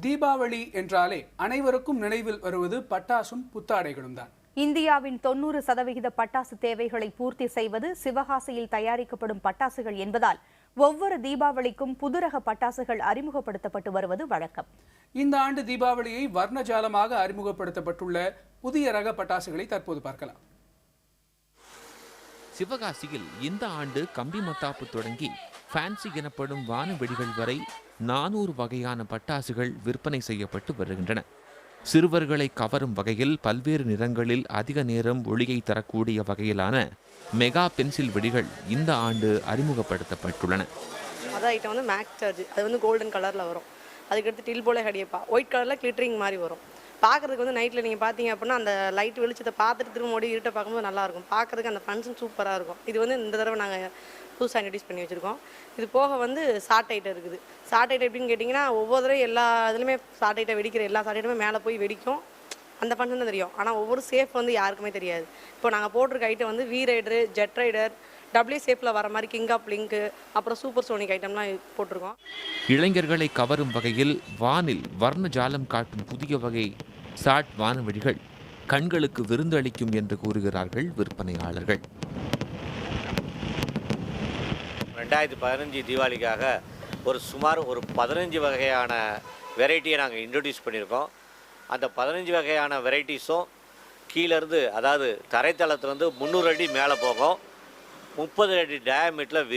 தீபாவளி என்றாலே அனைவருக்கும் நினைவில் வருவது பட்டாசும் புத்தாடைகளும் தான். இந்தியாவின் 90% பட்டாசு தேவைகளை பூர்த்தி செய்வது சிவகாசியில் தயாரிக்கப்படும் பட்டாசுகள் என்பதால் ஒவ்வொரு தீபாவளிக்கும் புதுரக பட்டாசுகள் அறிமுகப்படுத்தப்பட்டு வருவது வழக்கம். இந்த ஆண்டு தீபாவளியை வர்ணஜாலமாக அறிமுகப்படுத்தப்பட்டுள்ள புதிய ரக பட்டாசுகளை தற்போது பார்க்கலாம். சிவகாசியில் இந்த ஆண்டு கம்பி மத்தாப்பு தொடங்கி ஃபேன்சி எனப்படும் வான வெடிகள் வரை 400 வகையான பட்டாசுகள் விற்பனை செய்யப்பட்டு வருகின்றன. சிறுவர்களை கவரும் வகையில் பல்வேறு நிறங்களில் அதிக நேரம் ஒளியை தரக்கூடிய வகையிலான மெகா பென்சில் வெடிகள் இந்த ஆண்டு அறிமுகப்படுத்தப்பட்டுள்ளன. அதான் ஐட்டம் வந்து மேக்ஸ் சார்ஜ், அது வந்து கோல்டன் கலரில் வரும். அதுக்கடுத்து டில் போல ஹடியப்பா ஒயிட் கலரில் கிளிட்டரிங் மாதிரி வரும். பார்க்குறதுக்கு வந்து நைட்டில் நீங்கள் பார்த்தீங்க அப்படின்னா அந்த லைட் வெளிச்சத்தை பார்த்துட்டு திரும்ப ஓடி இருட்டை பார்க்கும்போது நல்லாயிருக்கும். பார்க்குறதுக்கு அந்த ஃபங்க்ஷன் சூப்பராக இருக்கும். இது வந்து இந்த தடவை நாங்கள் புதுசாக இன்ட்ரடியூஸ் பண்ணி வச்சுருக்கோம். இது போக வந்து ஷார்ட் ஐட்டம் இருக்குது. ஷார்ட் ஐட்டம் எப்படின்னு கேட்டிங்கன்னா ஒவ்வொரு தடவை எல்லா இதுலையுமே ஷார்ட் ஐட்டம் வெடிக்கிற எல்லா ஷார்ட் ஐட்டமே மேலே போய் வெடிக்கும். அந்த ஃபங்க்ஷன் தான் தெரியும். ஆனால் ஒவ்வொரு சேஃப் வந்து யாருக்குமே தெரியாது. இப்போ நாங்கள் போட்டிருக்க ஐட்டம் வந்து V rider, jet rider, W சேஃபில் வர மாதிரி கிங் ஆஃப் லிங்க்கு, அப்புறம் சூப்பர் சோனிக் ஐட்டம்லாம் போட்டிருக்கோம். இளைஞர்களை கவரும் வகையில் வானில் வர்ண ஜாலம் காட்டும் புதிய வகை ஷார்ட் வானவெடிகள் கண்களுக்கு விருந்தளிக்கும் என்று கூறுகிறார்கள் விற்பனையாளர்கள். 2015 தீபாவளிக்காக சுமார் ஒரு 15 வகையான வெரைட்டியை நாங்கள் இன்ட்ரடியூஸ் பண்ணியிருக்கோம். அந்த 15 வகையான வெரைட்டிஸும் கீழேருந்து, அதாவது தரைத்தளத்துலேருந்து 300 அடி மேலே போகும். 30 அடி டயாமீட்டரில்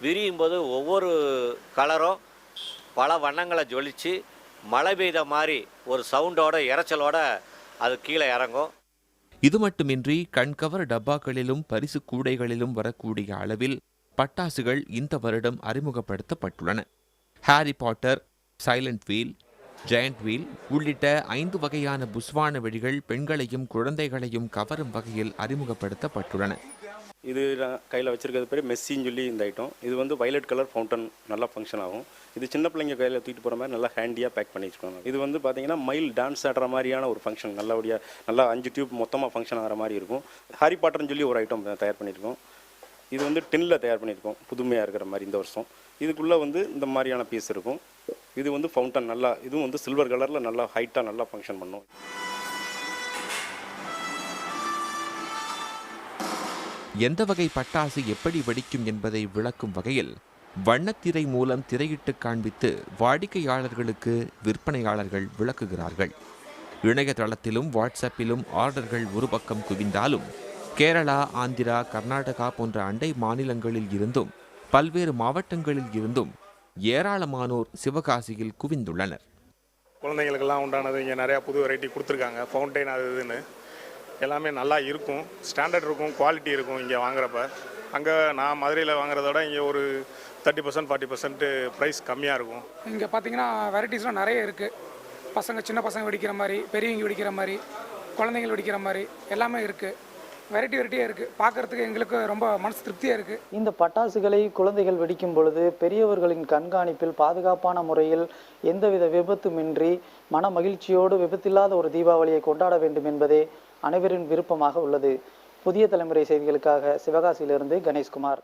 விரியும் போது ஒவ்வொரு கலரும் பல வண்ணங்களை ஜொலித்து மழை பெய்த மாதிரி ஒரு சவுண்டோட இறைச்சலோட அது கீழே இறங்கும். இது மட்டுமின்றி கண்கவர் டப்பாக்களிலும் பரிசு கூடைகளிலும் வரக்கூடிய அளவில் பட்டாசுகள் இந்த வருடம் அறிமுகப்படுத்தப்பட்டுள்ளன. Harry Potter, silent wheel, giant wheel உள்ளிட்ட 5 வகையான புஸ்வான வெடிகள் பெண்களையும் குழந்தைகளையும் கவரும் வகையில் அறிமுகப்படுத்தப்பட்டுள்ளன. இது கையில் வச்சிருக்கிறது பேர் மெஸ்ஸின்னு சொல்லி இந்த ஐட்டம். இது வந்து வயலட் கலர் ஃபவுண்டன் நல்லா ஃபங்க்ஷன் ஆகும். இது சின்ன பிள்ளைங்க கையில் தூக்கிட்டு போகிற மாதிரி நல்லா ஹேண்டியாக பேக் பண்ணி வச்சுக்கோங்க. இது வந்து பார்த்தீங்கன்னா மயில் டான்ஸ் ஆடுற மாதிரியான ஒரு ஃபங்க்ஷன், நல்லபடியாக நல்லா 5 டியூப் மொத்தமாக ஃபங்க்ஷன் ஆகிற மாதிரி இருக்கும். ஹாரி பாட்டர்னு சொல்லி ஒரு ஐட்டம் தயார் பண்ணியிருக்கோம். இது வந்து டின்னில் தயார் பண்ணியிருக்கோம், புதுமையாக இருக்கிற மாதிரி இந்த வருஷம். இதுக்குள்ளே வந்து இந்த மாதிரியான பீஸ் இருக்கும். இது வந்து ஃபவுண்டன் நல்லா, இதுவும் வந்து சில்வர் கலரில் நல்லா ஹைட்டாக நல்லா ஃபங்க்ஷன் பண்ணும். எந்த வகை பட்டாசு எப்படி வெடிக்கும் என்பதை விளக்கும் வகையில் வண்ணத்திரை மூலம் திரையிட்டு காண்பித்து வாடிக்கையாளர்களுக்கு விற்பனையாளர்கள் விளக்குகிறார்கள். இணையதளத்திலும் வாட்ஸ்அப்பிலும் ஆர்டர்கள் ஒரு பக்கம் குவிந்தாலும் கேரளா, ஆந்திரா, கர்நாடகா போன்ற அண்டை மாநிலங்களில் இருந்தும் பல்வேறு மாவட்டங்களில் இருந்தும் ஏராளமானோர் சிவகாசியில் குவிந்துள்ளனர். குழந்தைங்களுக்கெல்லாம் உண்டானது இங்கே நிறையா புது வெரைட்டி கொடுத்துருக்காங்க. ஃபவுண்டைன் அது இதுன்னு எல்லாமே நல்லா இருக்கும், ஸ்டாண்டர்ட் இருக்கும், குவாலிட்டி இருக்கும். இங்கே வாங்குறப்ப அங்கே நான் மதுரையில் வாங்குறதோட இங்கே ஒரு 30% 40% ப்ரைஸ் கம்மியாக இருக்கும். இங்கே பார்த்தீங்கன்னா வெரைட்டிஸ்லாம் நிறைய இருக்குது. சின்ன பசங்க வெடிக்கிற மாதிரி, பெரியவங்க வெடிக்கிற மாதிரி, குழந்தைங்க வெடிக்கிற மாதிரி எல்லாமே இருக்குது. வெரைட்டியாக இருக்குது. பார்க்குறதுக்கு எங்களுக்கு ரொம்ப மனசு திருப்தியாக இருக்குது. இந்த பட்டாசுகளை குழந்தைகள் வெடிக்கும் பொழுது பெரியவர்களின் கண்காணிப்பில் பாதுகாப்பான முறையில் எந்தவித விபத்துமின்றி மன மகிழ்ச்சியோடு விபத்தில்லாத ஒரு தீபாவளியை கொண்டாட வேண்டும் என்பதே அனைவரின் விருப்பமாக உள்ளது. புதிய தலைமுறை செய்திகளுக்காக சிவகாசியிலிருந்து கணேஷ்குமார்.